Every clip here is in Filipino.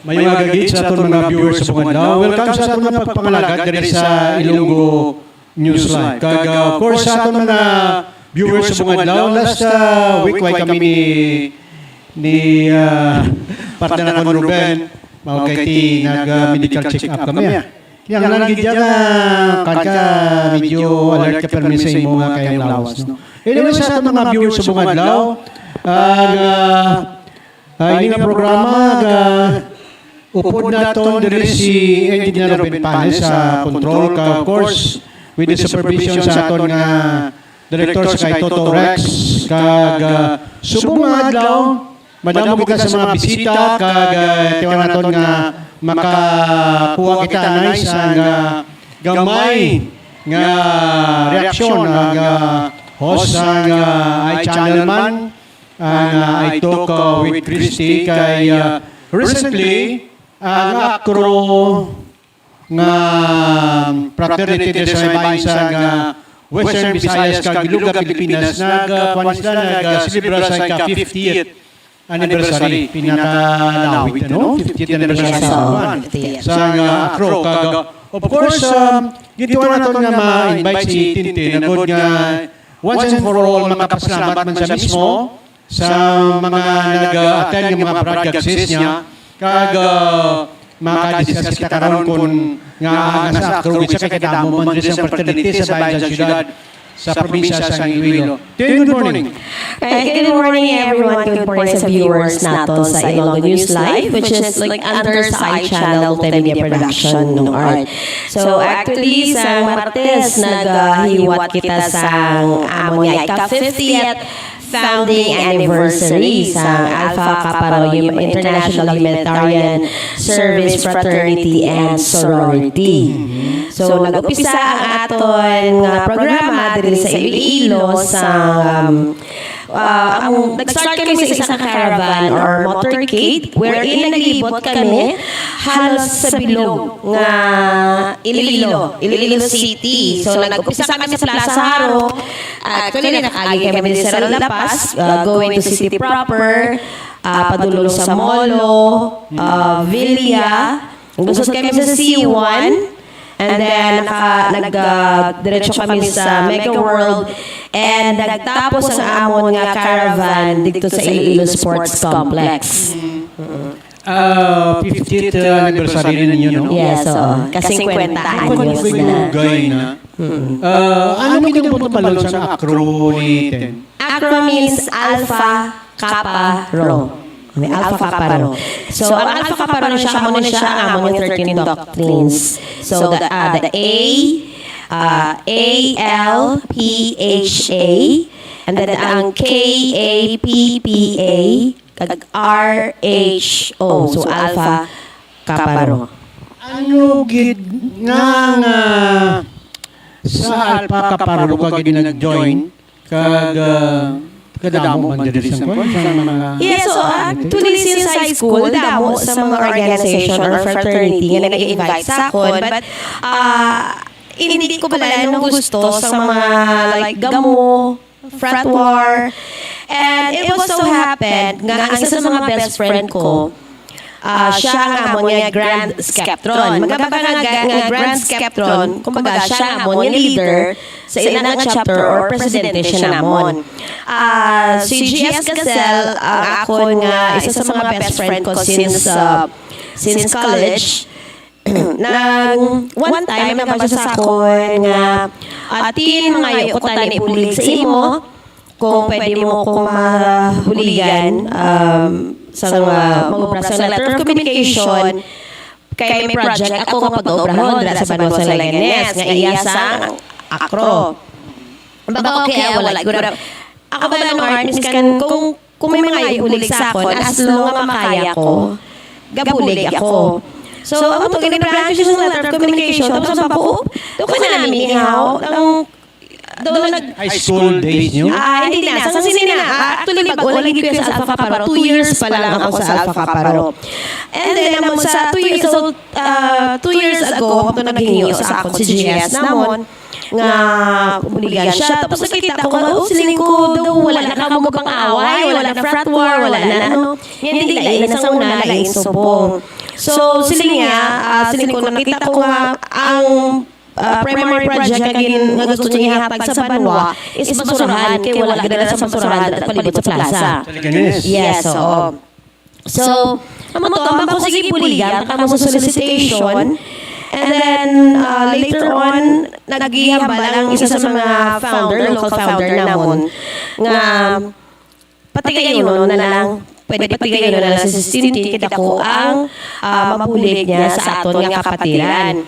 May magagit sa aton mga viewers sa buong adlaw. Welcome sa aton mga pagpangalagad diri sa Ilonggo News Live. Kag of course sa aton mga viewers sa buong adlaw, last week way kami ni partner na kon Ruben, mao kay ti nag-medical check-up kami. Yang nalagid diya kanka medyo alert ka permi sa imo nga kayang lawas, no. Anyway, sa aton mga viewers sa buong adlaw, ini nga programa upod naton diri si Engineer Ruben Panes sa control ka, of course with the supervision sa aton nga director sa kay Toto Rex kag subong nga adlaw madamo kita sa mga bisita kag tiwan naton nga makakuha kita anay sa nga gamay nga reaksyon nga host sa nga iChannel man I talk with Christy kay recently ang akro nga fraternity diri sa bahin sa nga Western Visayas kag Iloga, Pilipinas nag-celebra sa ka 50th anniversary, pinaka-lawig no 50th anniversary sa nga akro kag of course gituan naton nga ma-invite si Tintin nagod nga once and for all makapasalamat man sa mismo sa mga nag-attend ng mga broadcasts niya kag makadiscuss kita karon kun nga sa akro sa kadamo man sa fraternity sa bayan sa syudad sa probinsya sa Iloilo. Good morning. Good morning everyone. Good morning sa viewers nato sa Ilonggo News Live, which is like under sa iChannel Multimedia Production ng Art. So actually sa Martes naghiwat kita sa amon nga ika-50th founding anniversary sa Alpha Kappa Rho International Humanitarian Service Fraternity and Sorority. So nag-upisa ang aton nga programa diri sa Iloilo sa nag-start kami sa isang caravan or motorcade wherein naglibot kami halos sa bilog nga Iloilo City. So nag-upisa kami sa Plaza Haro. Actually nakagi kami sa Lapas, going to city proper, padulong sa Molo, Villa, gusot kami sa C1. And then, nag-diretso kami sa Mega World and nagtapos ang amon nga caravan dito sa Iloilo Sports Complex. 50th anniversary ninyo, no? Yes, oo. Kasi 50 anyos na. Ano yung pagpapalong sa acro ni Ten? Acro means Alpha Kappa Rho. May Alpha Kappa Rho. So, ang Alpha Kappa Rho siya, ano siya ang among 13 doctrines. So, the A-L-P-H-A, and then ang K-A-P-P-A, kag R-H-O. So, Alpha Kappa Rho. Ano gid nga sa Alpha Kappa Rho ka gid nag-join kag kadamo man diri sa mga yes, so actually since high school damo sa mga organization or fraternity nga nag-invite sa akon, but hindi ko pala nung gusto sa mga like Gamo, Frat War, and it was so happened nga ang isa sa mga best friend ko siya nga mo nga Grand Skeptron. Magkabaka nga Grand Skeptron, kumbaga siya nga mo nga leader sa ilang chapter or presidente siya namon. Si G.S. Casel, ako nga isa sa mga best friend ko since college. Nang one time, may mabasa sa akon nga atin mga yukutan na ibulig sa imo kung pwede mo kong mahuligan sa mag-obra sa letter of communication kay may project ako nga pag-obrahon sa Banwa sa Leganes nga iya sa akro. Baka okay, wala. Ako ba lang artist kan kung may mga ihulig sa akon as long nga makaya ko, gabulig ako. So, ako itong ginibranch siya sa letter of communication tapos ang papo, doon ka na namin ihaw high school days nyo? Hindi na. Sa sinin na. Actually, pag wala ko sa Alpha Kappa Rho, 2 years pa lang ako sa Alpha Kappa Rho. And then, naman sa 2 years, so 2 years ago, ako naghingi sa ako si GS namon, nga buligan siya. Tapos nakita ko nga, siling ko daw, wala na kamog pang away, wala na frat war, wala na ano. Yan, hindi lain na sa una, lain subong. So, siling ko nakita ko nga ang primary project nga gusto niya ihatag sa Banwa is basurahan kay wala gidala sa basurahan at palibot sa plaza. Sa Liganes. Yes, oo. So, amang ko sige puligan, kamo sa solicitation. And then, later on, naghihambal ang isa sa mga local founder namon, nga patigayon na lang, pwede patigayon na lang sa 16, kita ko ang mabulig niya sa aton nga kapatiran.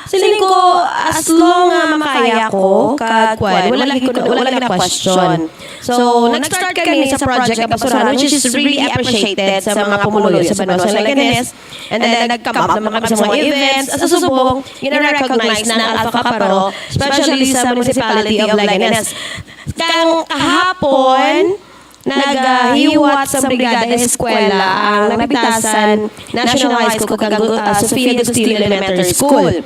Siling ko, as long nga makaya ko, wala na question. So, nag-start kami sa project ng basurahan, which is really appreciated sa mga pumuluyo sa Banwa sa Liganes. And then, nag-come up naman kami sa mga events. Sa subong, recognize na ang Alpha Kaparo, especially sa municipality of Liganes. Kang kahapon, naghiwat sa Brigada Eskwela ang nabitasan National High School kag Sofia Agustin Elementary School.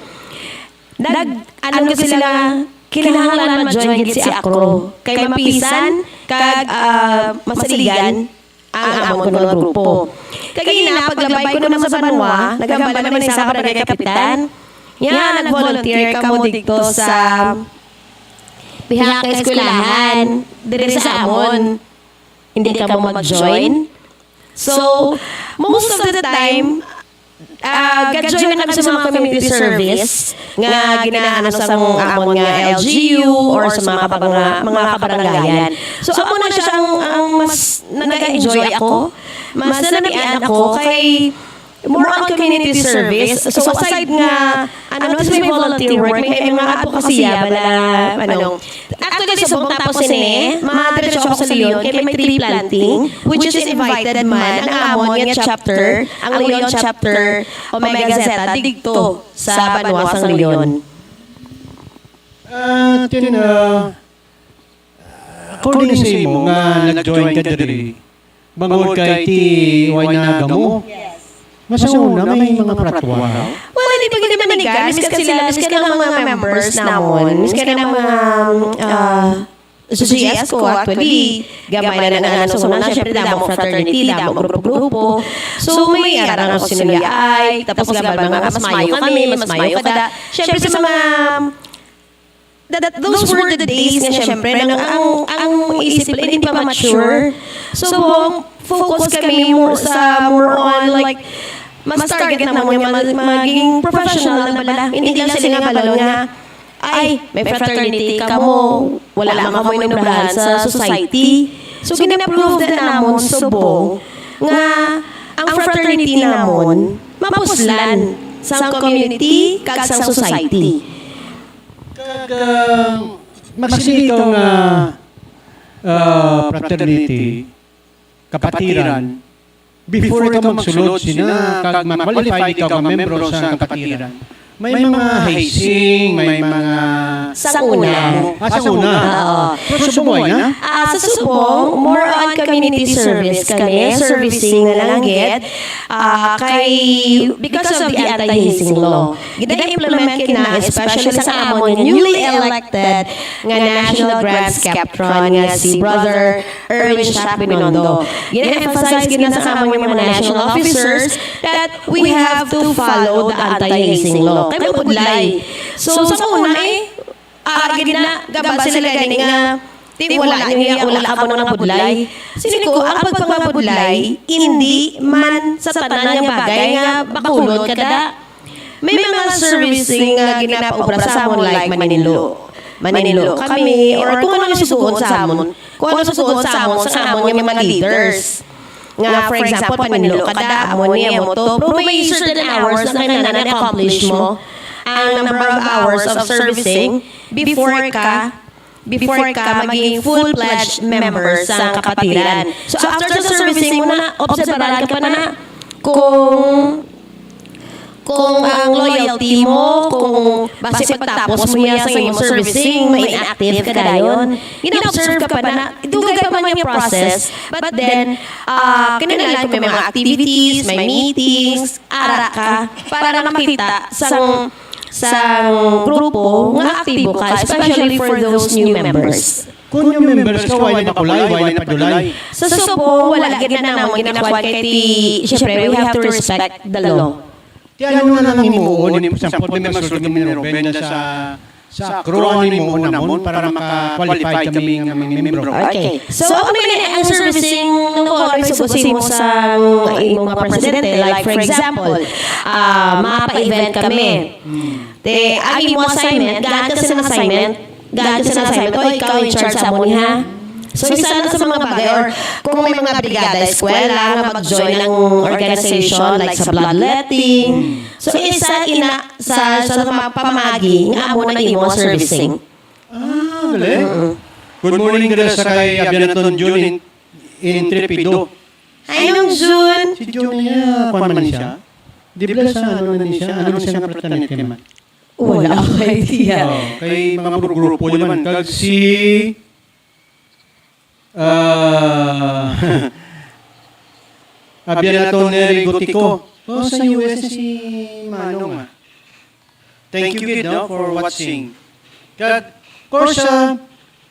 Ano sila kinahanglan ma-join gid si Akro kay mapisan kag masaligan ang amon ko nga grupo. Kay paglabay ko naman sa Banwa, nagambal naman sa barangay kapitan. Nag-volunteer kamo dito sa pihak ka eskwelahan dire sa amon. Hindi ka mo mag-join. So, most of the time, gag-join na kami sa mga community service nga ginaano sa amon nga LGU or sa mga kabarangayan. So, ako na siya ang mas nag-enjoy ako. Mas nanabian ako kay more on community service. So, aside nga, may volunteer work, may mga advocacy actually, subong tapos madiretso ako sa Leon, kaya may tree planting, which is invited man ang amon nga chapter, ang Leon chapter, Omega Zeta, dito sa Banwa sang Leon. According sa imo nga nag-join ka diri, bangod kay ti way na gamo. Masauna may mga pratwa. Well, hindi pa naman manigan. Miskan ng mga members namon. Miskan ng mga GS ko actually. Gamay na nga nasunan. Siyempre, damo fraternity, damo grupo-grupo. So, may arang ako sinuliyay. Tapos gabal mga mas mayo kami, mas mayo kada. Siyempre, sa mga those were the days nga siyempre ang isip hindi pa mature. So, focus kami more on like mas target naman yung maging professional na bala. Hindi lang sila nga balon nga may fraternity ka mo, wala lang ka mo inubrahan sa society. So, gina-prove na namon subong nga ang fraternity namon mapuslan sa community kag sa society. Magsilikaw nga fraternity, kapatiran, before ikaw magsulod sina, kag ma-qualify ikaw nga membro sa kapatiran, may mga hazing, may mga Sanguna. Sanguna. Pero subuhay na? Sa subong, more on community service kami, servicing na langgit, because of the anti-hazing law. Gina-implement na, especially sa amon, newly elected nga National Grants Captron nga si Brother Erwin Shack Binondo. Gina-emphasize gina sa amon yung mga national officers that we have to follow the anti-hazing law. Kaya budlay. So, sa una gabas sila gani nga wala ka mo ng budlay. Siniko, ang pagpangabudlay, hindi man sa tanan nga bagay nga bakulod kada. May mga servicing nga ginapaobra sa amon like Manilo kami, or kung ano susugon sa amon. Kung ano susugon sa amon yung mga leaders. Nga, for example, Manilo kada, amon niya mo to. Pero may certain hours na kailangan na-accomplish mo ang number of hours of servicing before ka maging full-fledged member sa kapatiran. So after sa servicing mo na, obserbaran ka pa na kung ang loyalty mo, kung base pagtapos mo yan sa iyong servicing, may inactive ka dayon. Ina-observe ka pa na, dugay pa man yung process, but then, kanilang may mga activities, may meetings, ara ka, para makita sa grupo nga aktibo ka, especially for those new members. Kung yung members ka, why na pakulay, why na padulay? Sa subo, wala gina naman ginakuan kay siyempre, we have to respect the law. Tiyan mo na lang himuon, sampot may magsulod kami ni Ruben na sa kruan ni mo namon para maka-qualify kami ng mga membro. Okay. So, ako may ang servicing nung oras subusin mo sa mga presidente. Like, for example, mapa-event kami. Ang imo assignment, gaan ka sa assignment, o ikaw in charge sa mo niya. So, isa na sa mga bagay, or kung may mga brigada eskwela na mag-join ng organization like sa bloodletting. So, isa sa mga pamagi nga amo na imo servicing. Dali. Good morning dala sa kay Abianaton June in Trepido. Ay, nung June. Si June niya, kuwan man siya. Di ba sa ano na siya? Ano siya nga pratanit kay man? Wala akong idea. Kay mga grupo naman. Kag si... Abianaton Gotiko. Sa US si Manong. Thank you, kid, no, for watching. Kag, of course,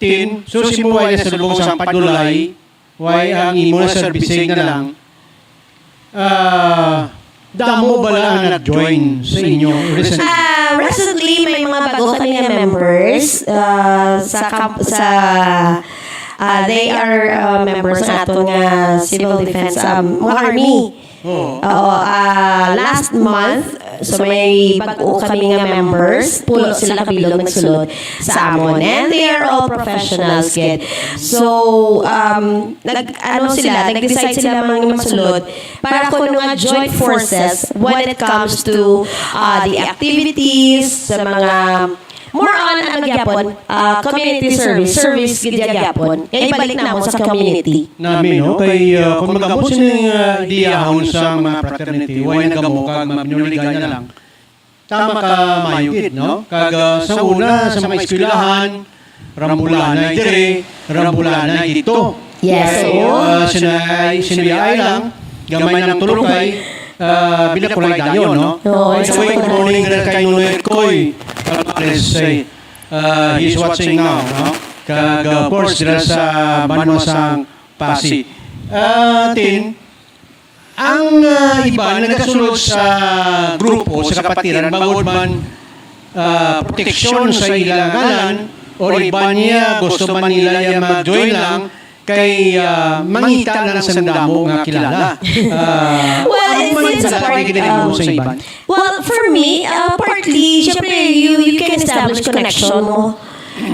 tin, susimuway na sa lubong sa padulay, why ang imo na servicing na lang, damo bala ang nag-join sa inyo recently? Recently, may mga bago kami na members they are members ng atong civil defense, mga army. Last month, so may bago kami nga members, pulo sila kabilog nagsulod sa amon. And they are all professionals, kid. So, nag-decide sila mga masulod para kung nga joint forces when it comes to the activities, sa mga more on gyapon, community service gid gyapon. Kay balik na mo sa community. Nami, no? Kay kung mag-abot silang diyahon sa mga fraternity, huwag nagamo kag mabinuligay na lang. Tama ka mayugid, no? Kag sa una, sa mga eskwelahan, rambulanay dire, rambulanay dito. Yes, sinuyay lang, gamay ng tulukay, binakulay dayon, no? So, good morning kay Nunoy Koy. He's watching now, no? Kag, of course, dira sa Banwasang Pasig. Tin, ang iba na nagkasulod sa grupo, sa kapatiran, bangod man proteksyon sa ilang ngalan, o iba niya, gusto man nila yung mag-join lang, kay mangita lang sa damo nga kilala. Well, for me, partly, syempre, you can establish connection mo.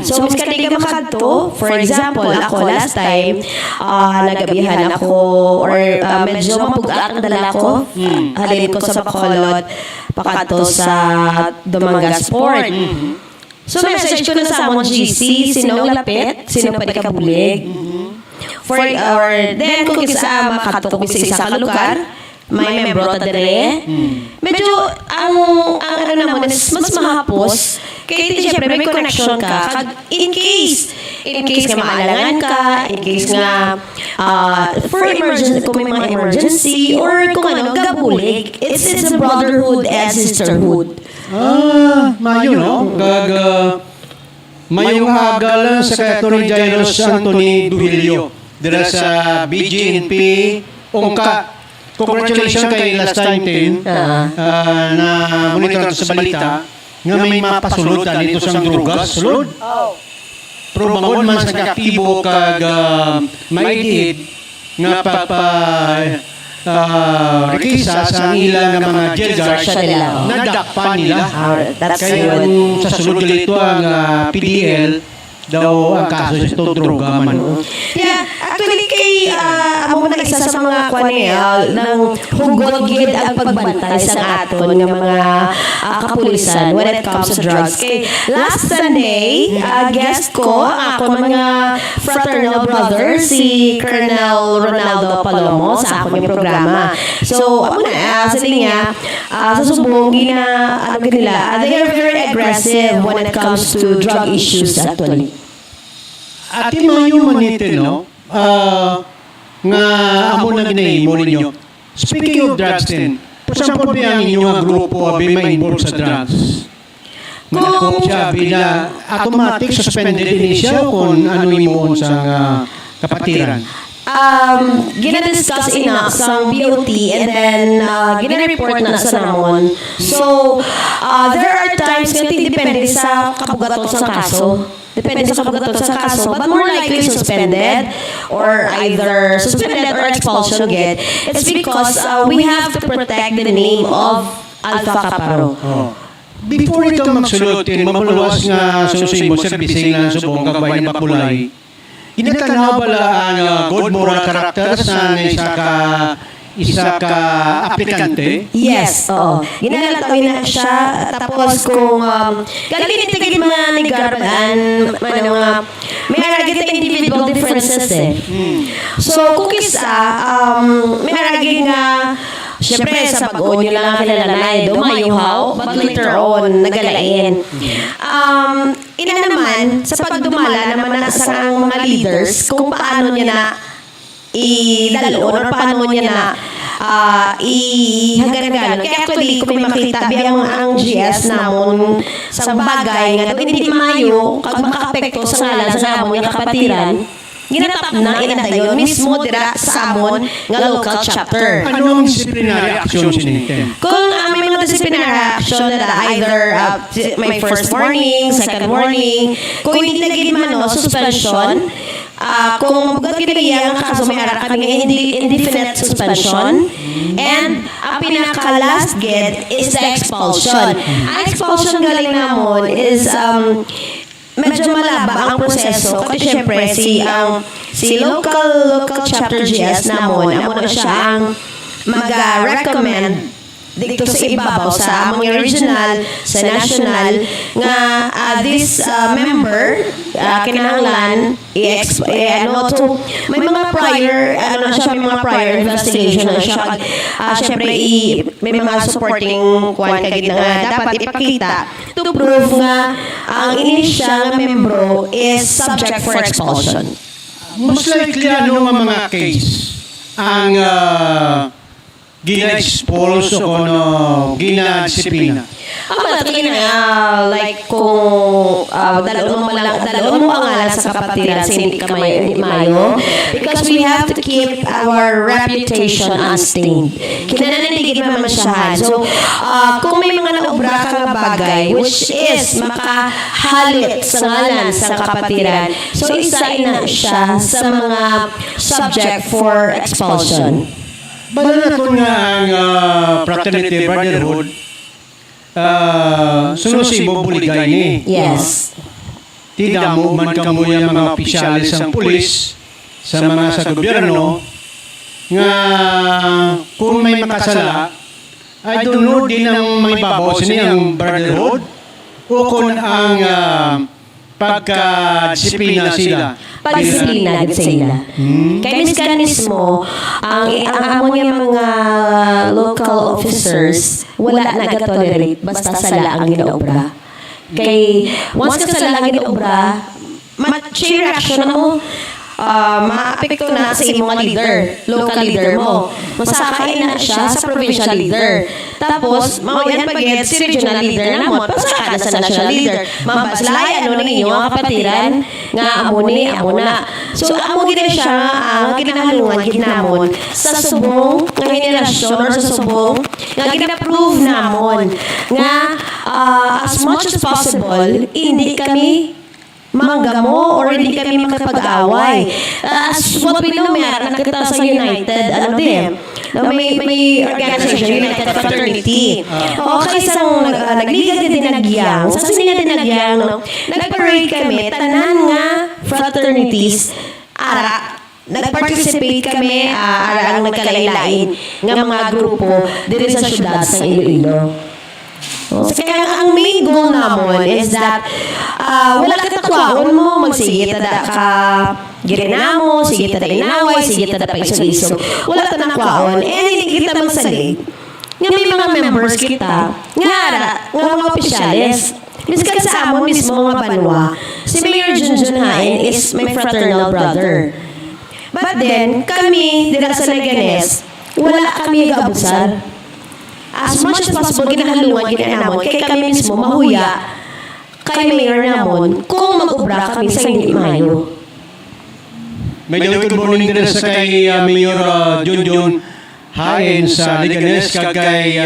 So, mas kanina makadto, for example, ako last time, nagabihan ako, or medyo mapugat ang dala ko, halin ko sa Bacolod, pakadto sa Dumangas Port. So, message ko na sa amon GC, sino lapit, sino pwede kabulig. Then, kung isa makatok sa isa ka lugar, may membro ta dire. Medyo, ang ano naman, mas mahapos. Kaya siyempre, may connection ka. In case nga maalangan ka, in case nga, for emergency, kung may mga emergency, or kung ano, gabulig, it's a brotherhood and sisterhood. Mayo, no? Mayong hagalan sa kay Atty. Jairus Anthony Duhilio. Dira sa BGNP, Ungka. Congratulations kay last time din na monitor sa balita nga may mapasulod dito sa drugas. Sulod? Pero bangod man sa aktibo kag maitid nga rekisa sa ilang mga jail guards nadakpan nila. Kaya sa sulod dito ang PDL daw ang kaso sa itong droga man. Yeah, actually kay amo na isa sa mga ng hugot gid ang pagbantay sa aton ng mga kapulisan when it comes to drugs. Kay last Sunday, guest ko ako mga fraternal brother si Colonel Ronaldo Palomo sa akong programa. So, amo na sa linya sa subong gina nila, they are very aggressive when it comes to drug issues actually. At yung manitin, no? Nga amo na ginahimo ninyo. Speaking of drugs din, for example, ang inyong grupo may ma-involved sa drugs. Kung siya bila automatic suspended din siya kung ano imo sa kapatiran. gina-discuss ina sa BOT and then gina-report na sa namon. So, there are times nga depende sa kabugaton sa kaso. Depende sa kabugaton sa kaso, but more likely suspended or either suspended or expulsion get. It's because we have to protect the name of Alpha Kaparo. Before ikaw magsulutin, mapuluwas nga susuin mo, servicing ng subong kagway na mapulay, inatanaw bala ang good moral character sa isa ka aplikante? Yes, oo. Ginalatawin na siya. Tapos kung galinitigin mga nigarban, may aragit na individual differences eh. So, kung isa, may aragit nga, siyempre, sa pag-on nyo lang kilala na dumayuhaw, but later on, nagalain. Ina naman, sa pagdumala naman na sa mga leaders, kung paano niya na idalon or paano niya na ihagagan. Kaya actually, kung may makita, biyang ang GS namon sa bagay nga hindi mayo, kag makaapekto sa ngalan sa namon nga kapatiran, ginatap na inadayon mismo dira sa amon nga local chapter. Ano ang disciplinary action sininte? Kung may mga disciplinary action na either may first warning, second warning, kung hindi naging man suspension, kung mabugat kinagiyang kaso may ara kami indefinite suspension, and ang pinaka-last get is the expulsion. Ang expulsion galing namon is medyo malaba ang proseso kasi syempre si local chapter GS namon amo na siya ang mag-recommend dito sa ibabaw sa among regional sa national nga this member kinahanglan may mga prior may mga prior investigation na siya syempre may mga supporting kwan kagid na dapat ipakita to prove nga ang inisyal nga membro is subject for expulsion. Most likely ano nga mga case ang gina-expulse o gina-disiplina? Malaki na, like kung dalawang mo ang ngalan sa kapatiran sa hindi ka mayo, because we have to keep our reputation unstained. Kinananigid naman siya. So, kung may mga naubra ka nga bagay, which is makahalit sa ngalan sa kapatiran, so isa na siya sa mga subject for expulsion. Bala na kung nga ang fraternity brotherhood, sunusibo buligay ni. Yes. Tida mo man kamo yung mga opisyalis ng pulis sa mga sa gobyerno nga kung may makasala, I don't know din ang mga ibabaw sa niyang brotherhood o kung ang pagka-disiplina sila. Pag-disiplina sila. Kaya mismo, ang amo niya mga local officers, wala nag-tolerate basta sala ang ginaobra. Kay once ka sala ang ginaobra, chain reaction mo, maapekto na sa imong leader, local leader mo. Masakay na siya sa provincial leader. Tapos, mawayan pag-get si regional leader na mo, pasaka na sa national leader. Mabaslay, ng inyong kapatiran, nga amo na. So, amo gina siya, ang kinahalungan, ginamon, sa subong, nga henerasyon, or sa subong, nga gina-prove namon, nga as much as possible, hindi kami manggamo or hindi kami makapag-away. As what we know, meron nakita sa United, may organization, United Fraternity. Okay, isang nagliga din dinagyang. Sa sila dinagyang, nag-parade kami, tanan nga fraternities, nag-participate kami, ang nagkalailain nga mga grupo dito sa syudad sa Iloilo. So, kaya ang main goal namon is that wala katakwaon mo, magsige tada ka girinamo, sige tada inaway, sige tada pa isog-isog. Wala tanakwaon, hindi kita magsalig. Nga may mga members kita, nga mga opisyalis. Miskan sa amon mismo mga banwa, si Mayor Junjun Hain is my fraternal brother. But then, kami, dira sa Leganes, wala kami gabusar. As much as possible, ginahalungan, ginanamon, kay kami mismo mahuya kay mayor namon kung mag-ubra kami sa hindi mayo. May good morning din sa kay Mayor Junjun Hain sa Liganes, kay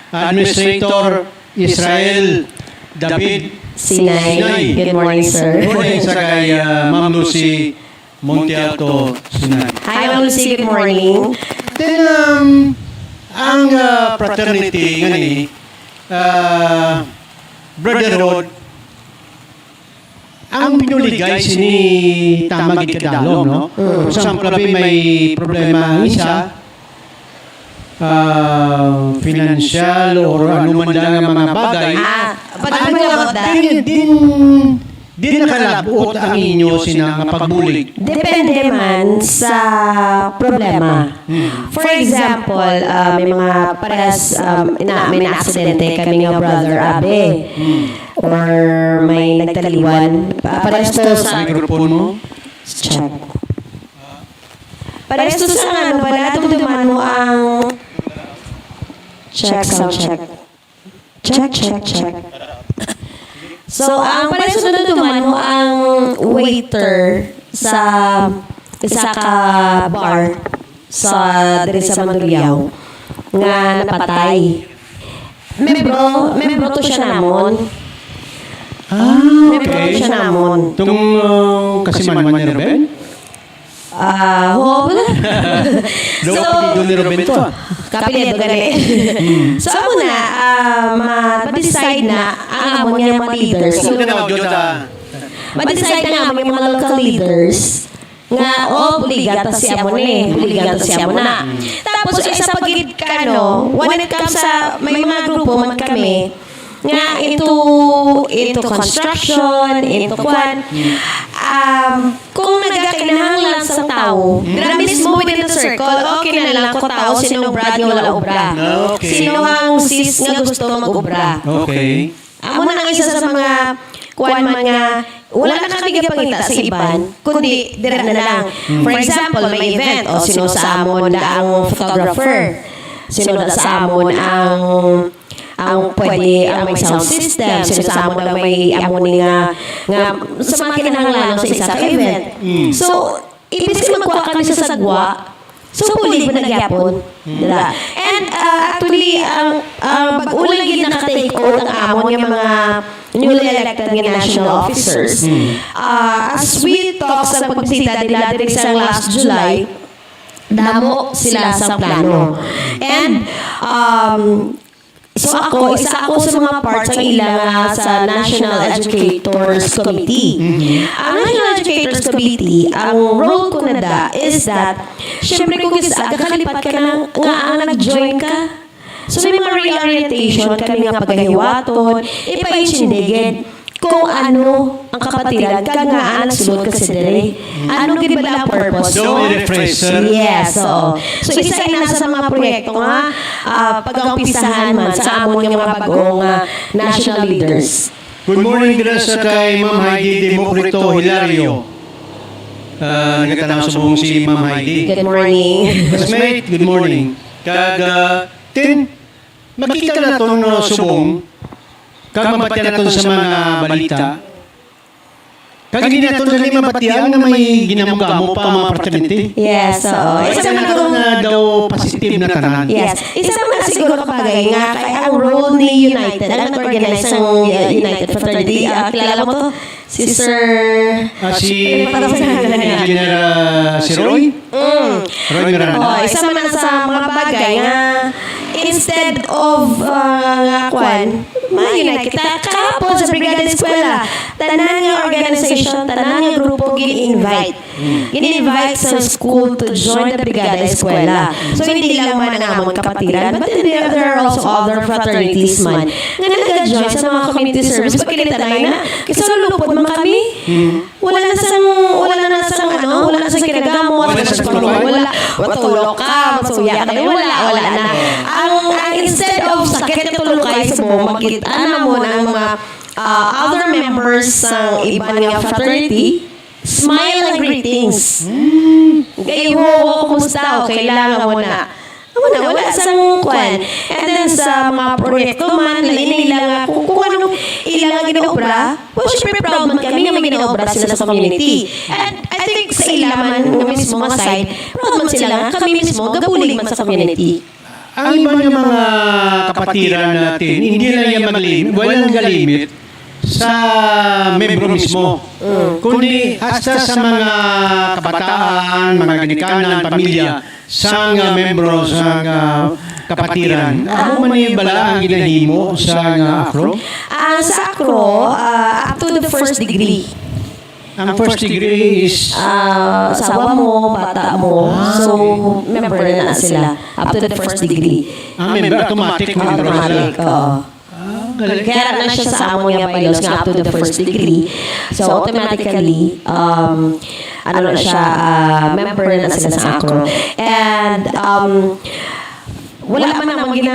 Administrator Israel David Sinay. Good morning, sir. Good morning sa kay Ma'am Lucy Montialto Sinay. Hi, Ma'am Lucy. Good morning. Then, ang fraternity, brotherhood, ang pinuligay sini tamag ikadalom, no? Sa plabi may problema ang isa, financial or anuman lang ang mga bagay. Din nakalabot ang inyo sinang pagbulig. Depende man sa problema. For example, may mga parehas, may na-aksidente kami nga brother Abe. Or may nagtaliwan. Parehas to sa... Mikrofon mo? Check. Parehas to sa wala itong duman mo ang... Check, sound check. Check. So, ang parehas to duman mo ang waiter sa isa ka bar sa diri sa Mandurriao nga napatay. Membro to siya namon. Membro to siya namon. Itong kasimanman ni Ruben? Wala. Daw kapilido ni Ruben to. Kapilido gani. So, amo na, ma-decide na ang amon nga mga leaders. Kung na Ma-decide na amon yung mga local leaders nga, buligata si amo na. Tapos, isa pagid ka, when it comes sa, may mga grupo man kami, nga into construction, into kwan. Kung nagkakinahanglan sa tao, mismo within the circle, okay na lang ko tao, sinong brad nga wala obra. Okay. Sino ang sis nga gusto mag-obra. Okay. Amo na ang isa sa mga kuan man nga, wala na kami gapangita sa iban, kundi dire na lang. For example, may event, sino sa amon na ang photographer, sino na sa amon ang pwede ang may sound system, sino sa amon ang may amon nga sa mga kinahanglan sa isa ka event. So, ibig magkuha kami sa sagwa, so puli ba nagyapon? Diba? And actually, ang pag-ulang yun nakatake out ang amon yung mga newly elected nga national officers. As we talk sa pagbisita nila dito sa last July, damo sila sa plano. And so isa ako sa mga parts ng ilang sa National Educators Committee. Ang National Educators Committee, ang role ko na is that, syempre kung kakalipat ka na nga nag-join ka, so may mga reorientation kami nga pagkahiwaton, ipainsindigin kung ano ang kapatiran ka nga nagsulod kasi dire. Ano gid ba ang purpose? So, refresher. Yes, so isa na sa mga proyekto nga pag-umpisahan man sa amon nga mga bagong national leaders. Good morning din sa kay Ma'am Heidi Democrito Hilario. Nagkatanaw sa buong si Ma'am Heidi. Good morning. Classmate, good morning. Makita na itong subong, mabati na ito sa mga balita. Hindi na ito sa lima batian na may ginamugamo pa mga fraternity. Yes, oo. Isa man na daw positive na tanan. Yes. Isa man na siguro kapagay nga kaya ang role ni United, ang nag-organize ng United Fraternity, kilala mo to? Si Sir... Si Engineer si Roy? Roy Miranda. Isa man na sa mga bagay nga instead of ma-unite kita kahapon sa Brigada Eskwela, tanan nga organization, tanan nga grupo gin-invite. Gin-invite sa school to join the Brigada Eskwela. So hindi lang man ang amon kapatiran, but there are also other fraternities man nga nag-join sa mga community service. Pagkilitanay na, kasi lulupod man kami. Wala na sa kinagamo, wala na sa tulog, wala tulog ka, masuya ka, wala na. Ang instead of sakit na tulog kayo sa buong makita na mo ng mga other members ng ibang fraternity, smile and greetings. Gayo, kumusta? O kailangan mo na. wala sang kwan. And then sa mga proyekto man, lain nila nga, kung anong ilang ginaobra, well, syempre proud man kami nga may ginaobra sila sa community. And I think sa ilaman nga mismo nga side, proud man sila nga, kami mismo, gabulig man sa community. Ang iba ng mga kapatiran natin, hindi lang yan walang galimit sa membro mismo. Kundi hasta sa mga kabataan, mga ginikanan, pamilya, sa membro sa kapatiran. Ako man yung bala ang ginahimo sa ACRO? Sa ACRO, up to the first degree. Ang first degree is Asawa mo, bata mo. So, member na sila. Up to the first degree. automatic membro sila. Automatic, oo. Kaya na siya sa amo niya bylaws nga up to the first degree. So, automatically, ano na siya, member na sila sa ACRO. And, wala man naman kung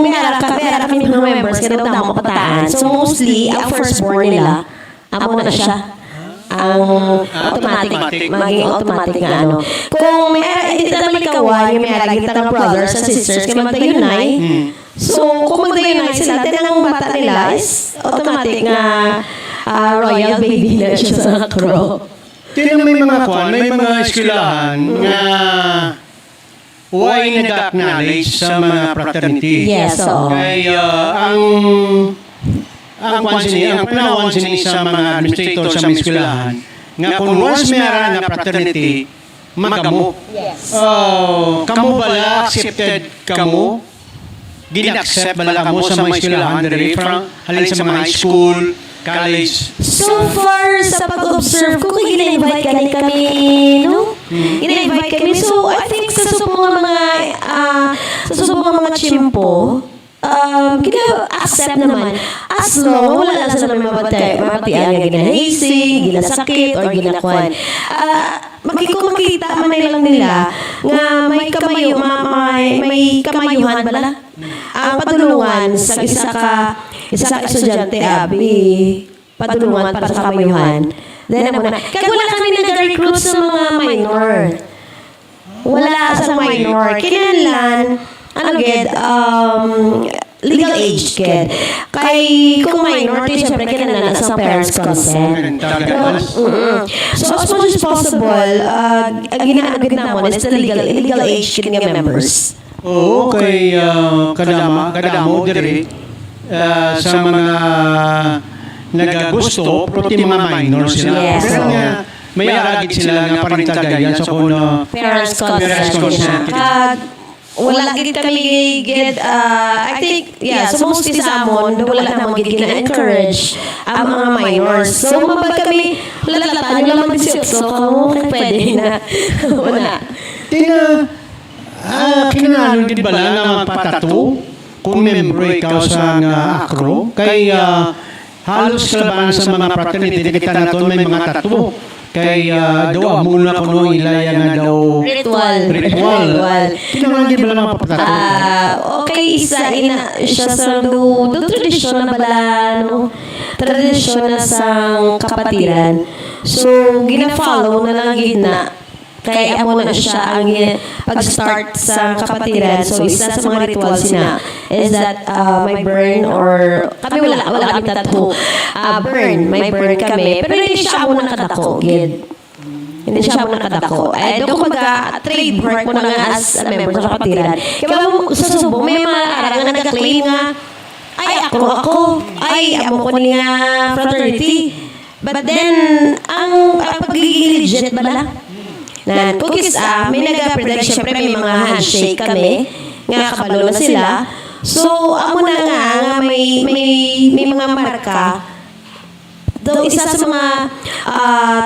may harap kami mga members, kaya daw mo kataan. So, mostly, ang firstborn nila, amo na siya. Ang automatic, maging automatic nga ano. Kung may hindi naman ikawan, yung may lagi ng brothers and sisters, kaya magdayunay. So, kung magdayunay sila, ang bata nila is automatic nga royal baby na siya sa ACRO. Tinang may mga eskwelahan nga why nag-acknowledge sa mga fraternity. Yes, oo. Kaya ang panawan sini sa mga administrator sa mga eskwelahan nga kung once mayroon nga fraternity, magamo. Yes. Kamu bala accepted kamo? Gina-accept bala kamo sa mga eskwelahan diri from halin sa mga high school, college? So far, sa pag-observe ko, gina-invite kami, no? Gina-invite kami. So, I think sa mga chimpo, gina-accept naman. As long, wala lang sa namin mapatian nga ginahasing, ginasakit, or ginakwan. Makita man lang nila nga may kamayuhan bala. Ang patulungan sa isa ka estudyante, patulungan para sa kamayuhan. Then, kaya wala kami nag-recruit sa mga minor. Wala sa minor. Kinanlan, legal age kid. Kay kung minor, siyempre kinanlan sa parents' consent. So, as much as possible, ginaagad naman is the legal age kid nga members. Oo, kay kadamo diri sa mga nagagusto, pero ti mga minor sila. Yes, Pero oo. nga, may aragit sila nga parental guidance sa kuno Parents' Parents' consent. consent. Wala gid kami I think so mostly sa amon wala namang gid gina-encourage ang mga minors. So mabag kami lalatan nyo lang mag-18 kamo pwede na. Wala. Kinahanglan gid bala nga magpatato kung membro ikaw sa ACRO kay halos kalaban sa mga fraternity kita naton may mga tattoo kay daw muna kuno ilaya nga daw Ritual. kinahanglan gid bala magpatato. Okay, isa siya sa do tradisyon na bala, no? Tradisyon na sang kapatiran. So, gina-follow na lang gid na. Kaya amo na siya ang pag-start sa kapatiran. So, isa sa mga rituals na is that may burn or kami wala kami tattoo. May burn kami. Pero hindi siya amo nakadako, gid. Hindi siya amo nakadako. Doon kumbaga, trademark mo na nga as a member sa kapatiran. Kaya sa subo, may mga arang na nag-claim nga, ay ako, ay amo ko ni nga fraternity. But then, ang pagiging legit ba lang? Kukis may nag-predict, syempre may mga handshake kami, nga kabalo na sila. So, amo na nga may mga marka. Though isa sa mga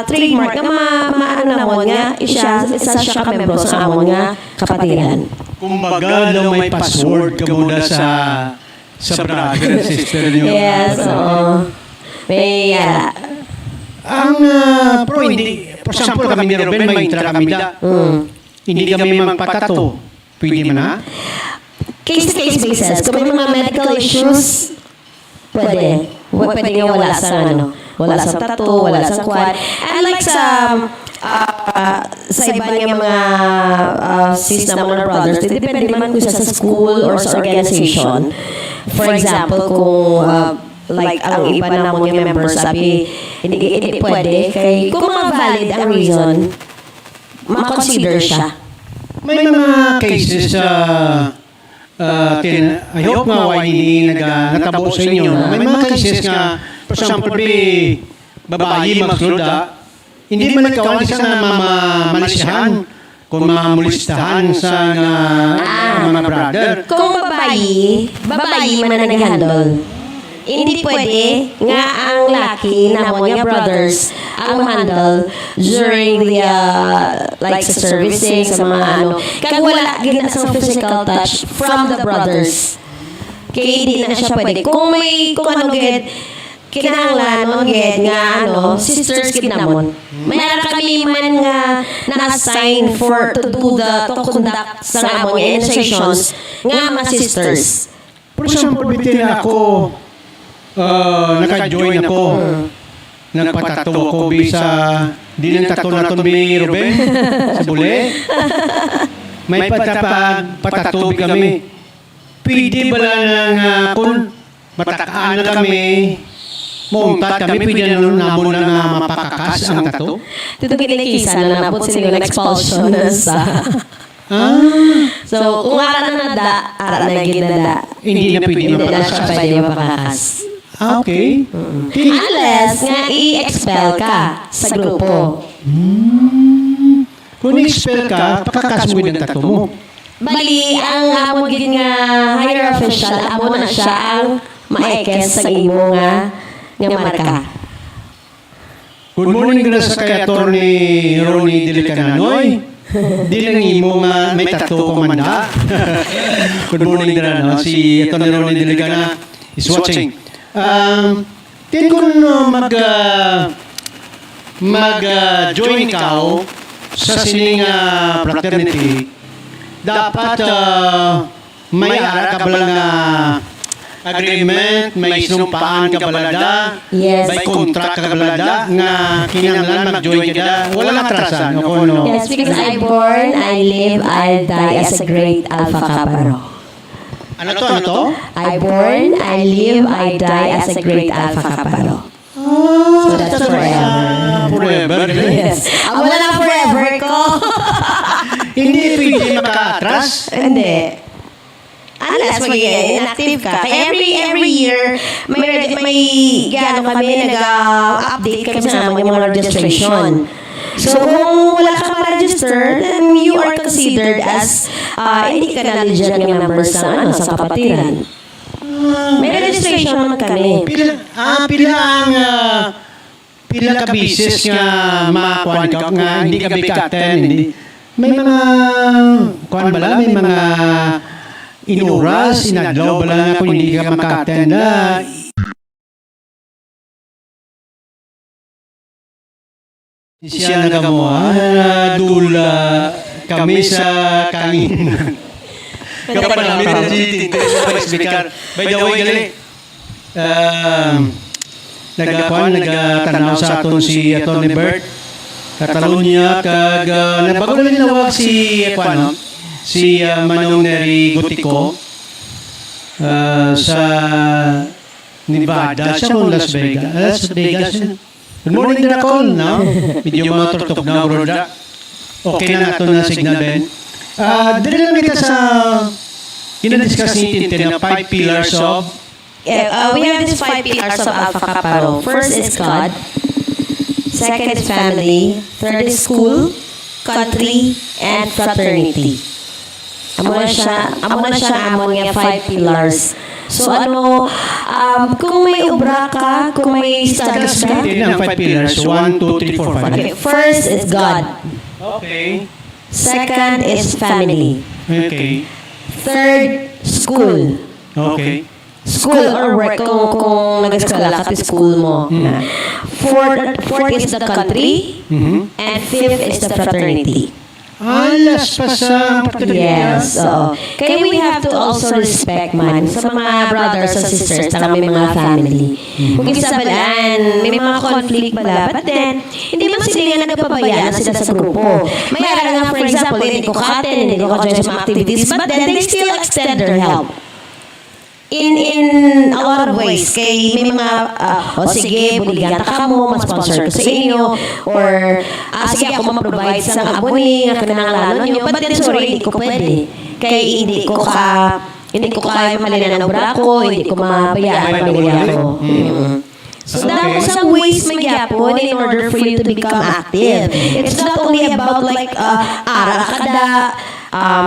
trademark na maano namon nga, isa siya ka-membro sa amon nga kapatiran. Kumbaga daw may password ka muna sa brother and sister niyo. Yes, oo. May Pero hindi, for example, kami ni Ruben, may intra kami da. Hindi kami magpatato. Pwede man na? Case-to-case basis. Kung may mga medical issues, pwede nga wala sa wala sa tattoo, wala sa quad. And like sa iba nga mga sis naman or brothers, depende man kung sa school or sa organization. For example, kung like ang iba namon yung members sabi, hindi pwede, kay kung mga valid ang reason, makonsider siya. May mga cases sa I hope nga why hindi natabo sa inyo. May mga cases nga, for example, babayi magsulda, hindi man ikaw isa nga mamalisyahan kung mamulistahan sa mga brother. Kung babayi man na nag-handle. Hindi pwede nga ang laki na mo nga brothers ang handle during the like sa servicing sa mga ano. Kag wala gid na sa physical touch from the brothers. Kaya hindi na siya pwede. Kung ano gid kinahanglan gid nga ano sisters gid namon. Mayroon kami man nga na-assign for to do to conduct sa among initiations nga mga sisters. For example, bitin ako, naka-join ako, nagpatato ako sa di ng tato natin bi Ruben, sa bule. May patatato kami. Pwede ba lang kung matakaan na kami, mauntat kami, pwede na namon na mapakakas ang tato? Dito kinikisa na napot sila ng expulsion sa... So, kung ara na nada, ara na ginada. Hindi na pwede Hindi na siya mapakakas. pwede mapakas. Okay. Unless nga i-expel ka sa grupo. Kung i-expel ka, pakakas mo ng tato mo. Bali, ang amon gid nga higher official, amo na siya ang maekes sa imo nga marka. Good morning na sa kay Atty. Ronnie Dilicananoy. Di lang imo nga may tattoo ko manda. Good morning na no? Si Atty. Ronnie Dilicana is watching. Tin kung mag-join ikaw sa sining fraternity, dapat may ara ka bala nga agreement, may sinumpaan ka balada, Yes. may contract ka balada, nga kinanglan mag-join ka, wala lang atrasan. O kung ano. Yes, because I born, I live, I die as a great Alpha Kappa Rho. Ano to? I born, I live, I die as a great Alpha Kappa Rho. So that's forever. Forever. Yes. Amo na lang forever ko. Hindi pwede maka-atras. Hindi. Unless magiging inactive ka. Kaya every year, may gano kami, nag-update kami sa naman yung mga registration. So, kung wala ka ma-register, then you are considered as hindi ka na legit ng members sa kapatiran. May registration naman kami. Pila ka bisis nga makuan ka nga hindi ka bikaten, hindi. May mga kuan bala, may mga inuras, inadlaw bala nga kung hindi ka maka-attend. Siya na mo, dula kami sa kanginan. Kapag namin na dito, sa by the way, gali, nagtanaw sa aton si Atty. Bert, Catalonia, bago na ninawag si Manong Neri Gotico sa Nevada, siya mong Las Vegas. Las Vegas. Good morning din ako, no? Medyo matutok na, broda. Okay na nato na signal, Ben. Dili lang kita sa kinadiscuss ni Tintin na 5 pillars of We have these 5 pillars of Alpha Kappa Rho. First is God. Second is family. Third is school, country, and fraternity. Amo na siya amon nga 5 pillars. So kung may obra ka, kung may studies ka. Tintin ang 5 pillars. 1, 2, 3, 4, 5. Okay, first is God. Okay. Second is family. Okay. Third, school. Okay. School or work kung nag-eskwela ka to school mo. Fourth is the country. And fifth is the fraternity. Alas pa sa oportunidad. Yes, oo. Kaya we have to also respect man sa mga brothers and sisters na may mga family. Kung isa balaan, may mga conflict bala, but then, hindi man sila nga nagpapabayaan sila sa grupo. May ara nga, for example, hindi ko ka-attend, hindi ko ka-join sa mga activities, but then they still extend their help. In a lot of ways. Kay may mga, sige, buligyan ta ka mo, ma-sponsor ko sa inyo, or, sige, ako ma-provide sa aboni, nga kinangalan nyo, but then, sorry, hindi ko pwede. Kay hindi ko kaya malina ng brako, hindi ko mabayaan ang pamilya ko. So, dapat some ways may gyapon in order for you to become active. It's not only about like, ara kada,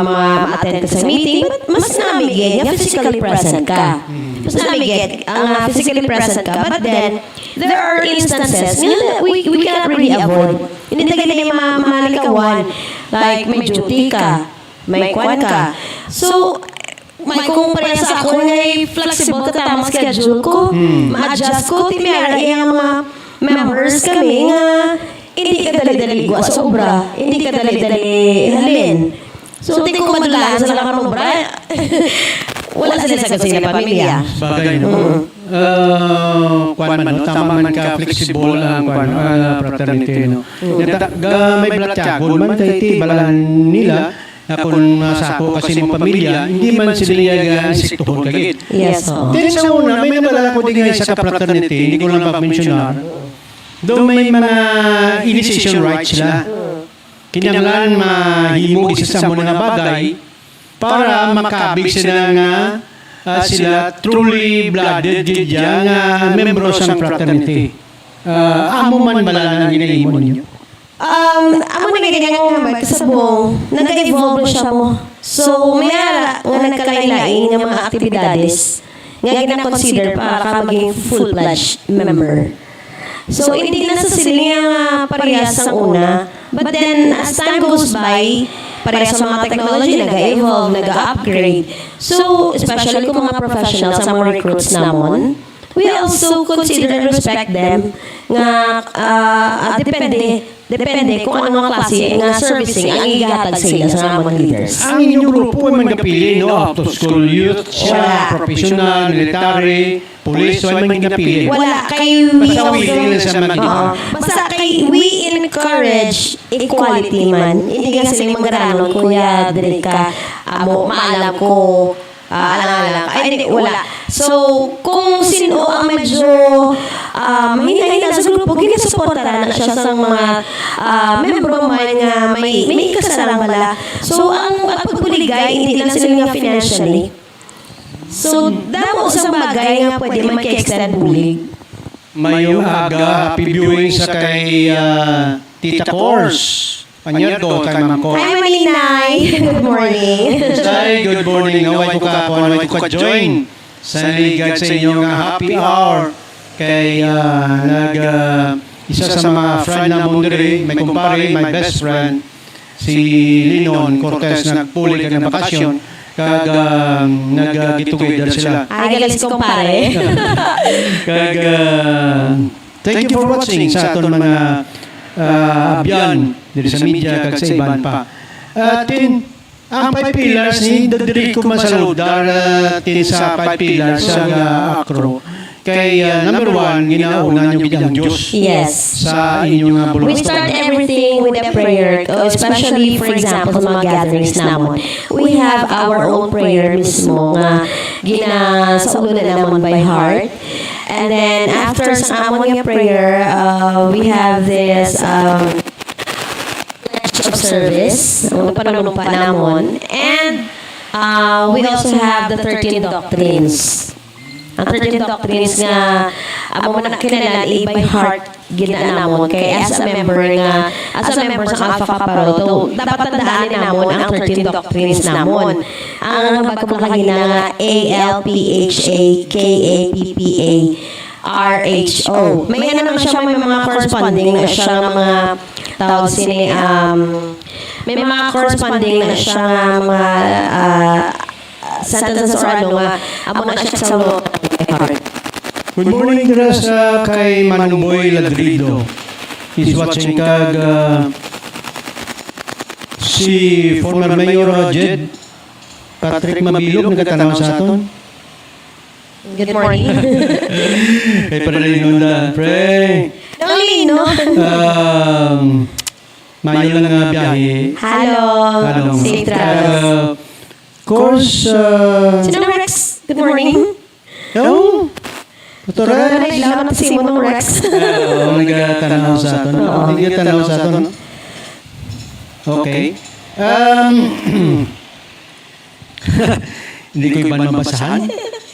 ma-attend ka sa meeting, but mas namigay nga physically present ka. Mas namigay ang physically present ka, but then, there are instances nga we cannot really avoid. Hindi talaga yung mamalikawan. Like, may duty ka, may kwan ka. So, may kung parehas ako ngay flexible ka tamang schedule ko, ma-adjust ko, timera yung mga members kami nga hindi ka dali-dali gwa sa obra, hindi ka dali-dali halin. So, di ko madulaan sa lang ng obra, wala sila sa kasi na pamilya. Bagay, no? Kwan man, no? Tama man ka, flexible ang fraternity, no? May blatyagon man kay ti, balaan nila, kung masako kasi ng pamilya, hindi man sila insiktuhon kagit. Yes, oo. Then sa una, may nabala ko din nga sa fraternity, hindi ko lang pag-mentionar, doon may mga initiation rights sila. Kinanglan mahimo isa sa mga bagay para makabig sila nga sila truly blooded dyan nga membro sa fraternity. Amo man bala ang ginahimo ninyo? Amo na ganyan nga magkasabong, nag-evolve siya mo. So, may ara nga nagkalain ng mga aktibidades nga gina-consider para ka maging full-fledged member. So, hindi na sa sila nga parehas ang una, but then, as time goes by, parehas sa mga technology, nag-evolve, nag-upgrade. So, especially kung mga professionals sa mga recruits namon, we also consider and respect them nga depende kung anong klase nga servicing ang igatag sila sa mga leaders. Ang inyong grupo ay magkapili, no? After school youth, professional, military, police, so ay magkapili. Wala. Kay Basta willing na siya mag-iba. Basta kay we encourage equality man. Hindi nga silang manggaranon, kuya, dili ka, maalam ko, alang-alang. Ay, hindi, wala. So, kung sino ang medyo mahina sa grupo, ginasuportaran na siya sa mga membro man nga may kasalang bala. So, ang pagpuligay, hindi lang sila nga financially. So, damo sa bagay nga pwede man ka-extend bulig. Mayong aga, happy viewing sa kay Tita Cors. Panyerdo, kay Ma'am Cors. Hi, Malinay. Good morning. Say, good morning. Naway ko ka po, naway ko ka-join. Sa ligad sa inyong happy hour. Kay isa sa mga friend na mong diri, may kumpare, my best friend, si Linon Cortez, nagpuli ka ng bakasyon. Nag-get together sila. Ay, galis kumpare. Thank you for watching sa aton mga abyan diri sa media kag sa iban pa. Tin ang 5 pillars ni diri ko masaludar tin sa 5 pillars sa akro. Kay number 1 ginauna niyo gid ang Dios. Yes. Sa inyong We start everything with a prayer, especially for example sa mga gatherings namon. We have our own prayer mismo nga ginasaulo na namon by heart. And then after sa amon nga prayer, we have this pledge of service, ang panunumpa namon. And we also have the 13 doctrines. Ang 13 doctrines nga amo man kinahanglan by heart ginanamon kay as a member sa Alpha Kappa Rho dapat tandaan namon ang 13 doctrines namon. Ang pagkaplagi nga ALPHAKAPPA-RHO. May naman siya may mga corresponding na siya mga tawag sini may mga corresponding na siya mga sentences or ano nga amo na siya sa heart. Good morning sa kay Manumboy Ladrido. He's watching kag si former Mayor Jed Patrick Mabilog nagkatanaw sa aton. Good morning. Kay Paralinon pre. Ang lino. Mayo lang nga biyahe. Hello. Safe travels. Course, Sino Rex? Good morning. oh, Tutora. Nailaman na si Simon Rex. Nagkatanaw sa aton. Nagkatanaw sa aton. Okay. Hindi ko iba mabasahan.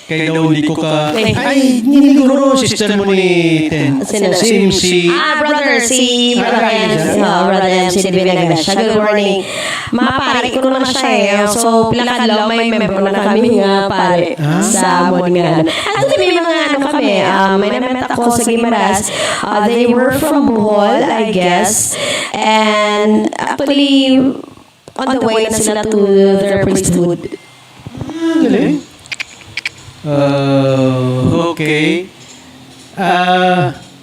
Kaya daw hindi ko ka... Ay, niniguro, sister mo ni Ten. Sino? Si... Brother, si Brother Ems. Brother Ems, si Divina Gracia. Good morning. Mga pare ko naman siya eh. So, pinakalaw, may member na kami nga pare. Sa amon nga. At may mga ano kami. May namet ako sa Gimaras. They were from Bohol, I guess. And actually, on the way na sila to their priesthood. Galing. Okay.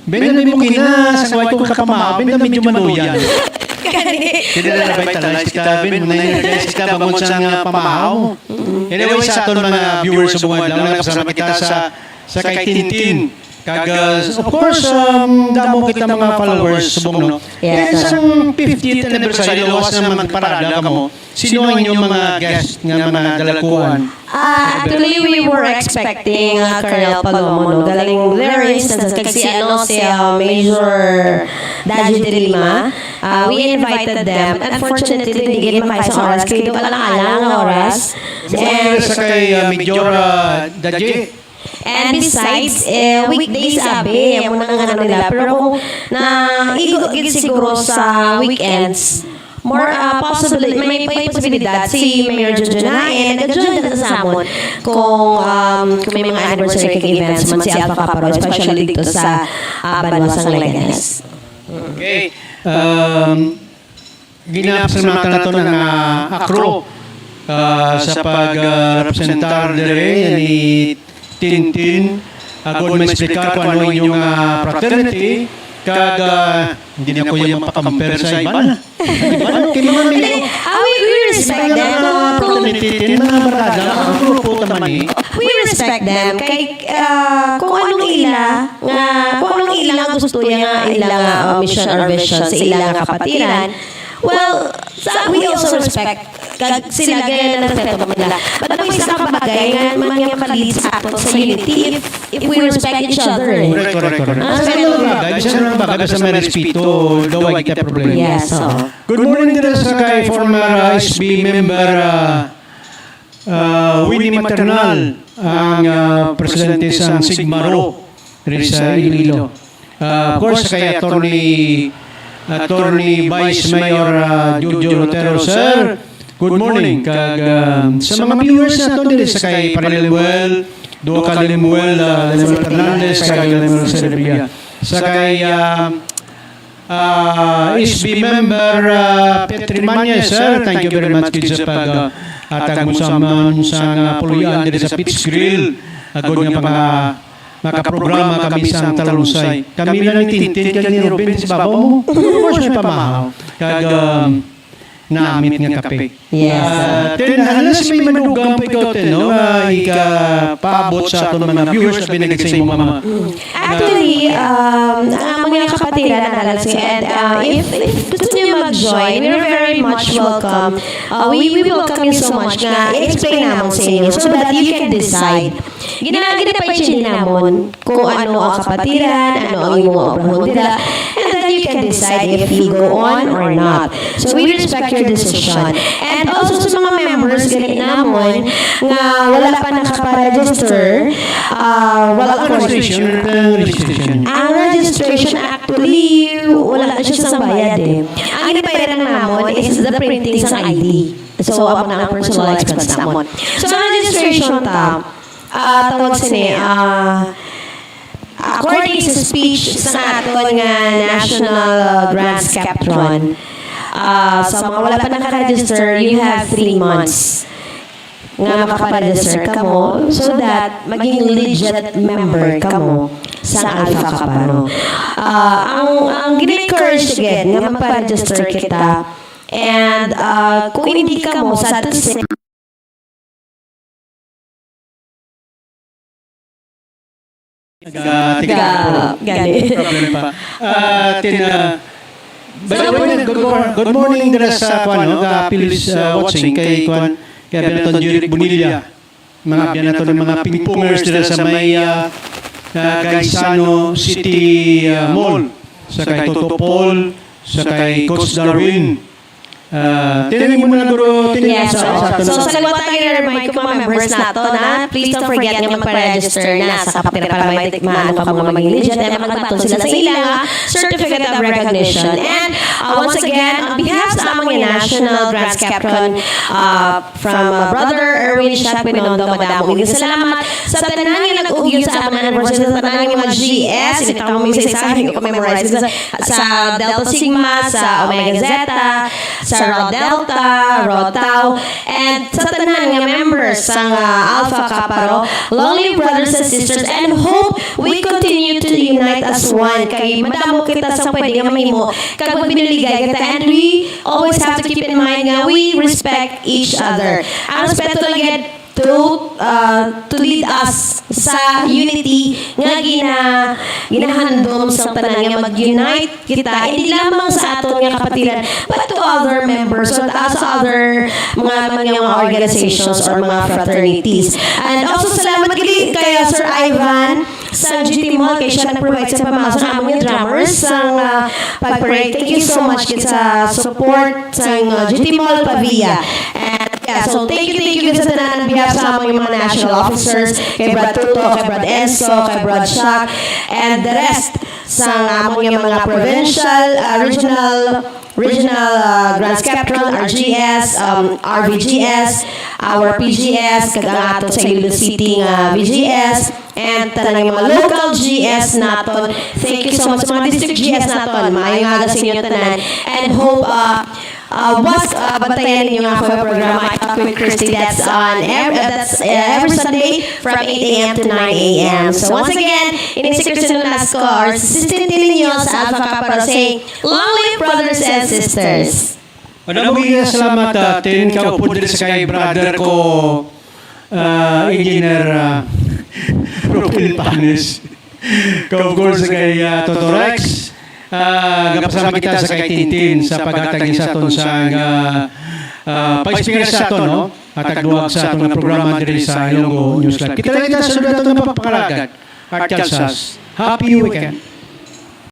Benami mo kina sa kaway kong kapama, benami medyo manuyan. Hindi na nabay talay si Tabin, nangyayari si Tabang sa nga pamahaw. Anyway, sa aton mga viewers sa bungad lang, nakasama kita sa kay Tintin. Of course, damo kita mga followers sa bung, no? Yes. Isang 50th anniversary, lawas na magparada ka mo. Sino ang inyong mga guest nga mga dalakuan? Actually, we were expecting Colonel Palomo, no? Galing their instance, kasi si Major Daji de Lima. We invited them. Unfortunately, hindi gin pa sa oras. Kaya doon alang-alang ang oras. And sa kay Major Daji. And besides, weekdays sabi, yung mga ano nila. Pero kung naigugid siguro sa weekends, more possibly, may posibilidad si Mayor Jojo na nag-join na sa amon kung may mga anniversary events man si Alpha Caparo, especially dito sa Banwasang Leganes. Okay. Ginapasalamatan na ito ng ACRO sa pag-representar ni Tintin. Agad may explicar kung ano inyong fraternity. Hindi na ko yung makakompare sa iba na. Kaya mga We respect them. fraternity, mga barada, ang grupo naman eh. We respect them kay kung anong ila gusto niya nga ila mission or vision sa ila kapatiran. Well, we also respect sila gaya na respeto man nila. But may isa ka bagay nga man yung kalit sa ato sa unity if we respect each other. Correct. Bisa na bagay, basta may respeto, daw ay kita problema. Yes, so. Good morning din sa kay former SB member Winnie Maternal, ang presidente sa Sigmaro rin sa Iloilo. Of course, kay Attorney Vice Mayor Jojo Rotero, sir. Good morning. Sa mga viewers na ito din sa kay Paralimuel, Duo Kalimuel, Lemuel Fernandez, kay Lemuel Cerebria. Sa kay SB member Petri Manya, sir. Thank you very much sa pag-atag mo sa puluyan din sa Pitch Grill. Agod nga makaprograma kami sa Talusay. Kami lang ni Tintin, kaya ni Robin, si babaw mo. Of course, may pamahaw. Namit nga kape. Yes. Halos may manugang pa ikaw, no? Ika-paabot sa aton mga viewers na binagay sa imong mga... Actually, ang mga kapatiran na and if gusto niyo mag-join, we're very much welcome. We welcome you so much na i-explain naman sa inyo so that you can decide. Ginapay namon kung ano ang kapatiran, ano ang imong obrahon nila, and then you can decide if you go on or not. So we respect your decision. And also sa mga members galit namon nga wala pa nakapa-register, wala ang registration. Ang registration actually wala na siya sa bayad eh. Ang inipayaran namon is the printing sa ID. So amo na ang personal expense namon. So ang registration tawag according sa speech sa aton nga National Grants Captron, sa mga wala pa nakaregister, you have 3 months nga makaparegister ka mo so that maging legit member ka mo sa Alpha Kappa. Ang gina-encourage again nga magpa-register kita And kung hindi ka mo, sad to say, Gani. Problem pa. By the way, good morning dira sa Kwan, no? Pilis watching kay Kwan, kay Benaton Jeric Bonilla. Mga Benaton ng mga pingpongers dira sa may Gaisano City Mall. Sa kay Toto Paul, sa kay Coach Darwin. Tinanong mo na guro, Yes, tinanong so sa lahat tayo na-remind ko mga members nato na please don't forget nga magpa-register na sa kapatid para may tikmaan ka mga mag-legit at magbatong sila sa ilang certificate of recognition. And once again, on behalf sa among National Grants Capcom from Brother Erwin Shaq Pinondo, madamo ulit salamat sa tanan nga nag-ugyo sa among anniversary sa tanan nga mga GS, initawag mo isa-isahin ko memorize sa Delta Sigma, sa Omega Zeta, sa Rho Delta, Rho Tau, and sa tanan nga members sa Alpha Kappa Rho, long live brothers and sisters, and hope we continue to unite as one. Kay madamo kita sa pwede nga mahimo, kag magbinuligay kita, and we always have to keep in mind nga we respect each other. Ang respeto lagid to lead us sa unity nga ginahandom sa tanan nga mag-unite kita hindi lamang sa aton nga kapatiran but to other members and also other mga organizations or mga fraternities. And also salamat kay Sir Ivan sa GT Mall kay siya nag-provide sa pamasok ng among drummers sa pag-parade. Thank you so much sa support sa GT Mall Pavia. And yeah, so thank you sa tanan on behalf sa among mga national officers, kay Brad Tuto, kay Brad Enzo, kay Brad Shaq, and the rest sa among mga provincial, regional Grants Capcom, RGS, RVGS, our PGS, kag ang ato sa Iloilo City nga VGS, and tanang mga local GS naton. Thank you so much sa mga district GS naton. Maayong aga sa inyo tanan, and hope bantayan ninyo nga ako yung programa I Talk with Christy. That's every Sunday from 8 a.m. to 9 a.m. So once again, ini si Christy Nolasco, our assistant ninyo sa Alpha Kappa Rho, saying, long live brothers and sisters. Maraming salamat. Tinin ka upo din sa kay brother ko, Engineer Rupil Panes. Of course, kay Toto Rex. Gapasama kita sa kay Tintin sa paghatag sa aton sa pag-speaker sa aton, no? At agduwag sa aton nga programa diri sa Ilonggo News Live. Kita lang kita sa lugar aton nga papakalagan. Art Calzas. Happy weekend.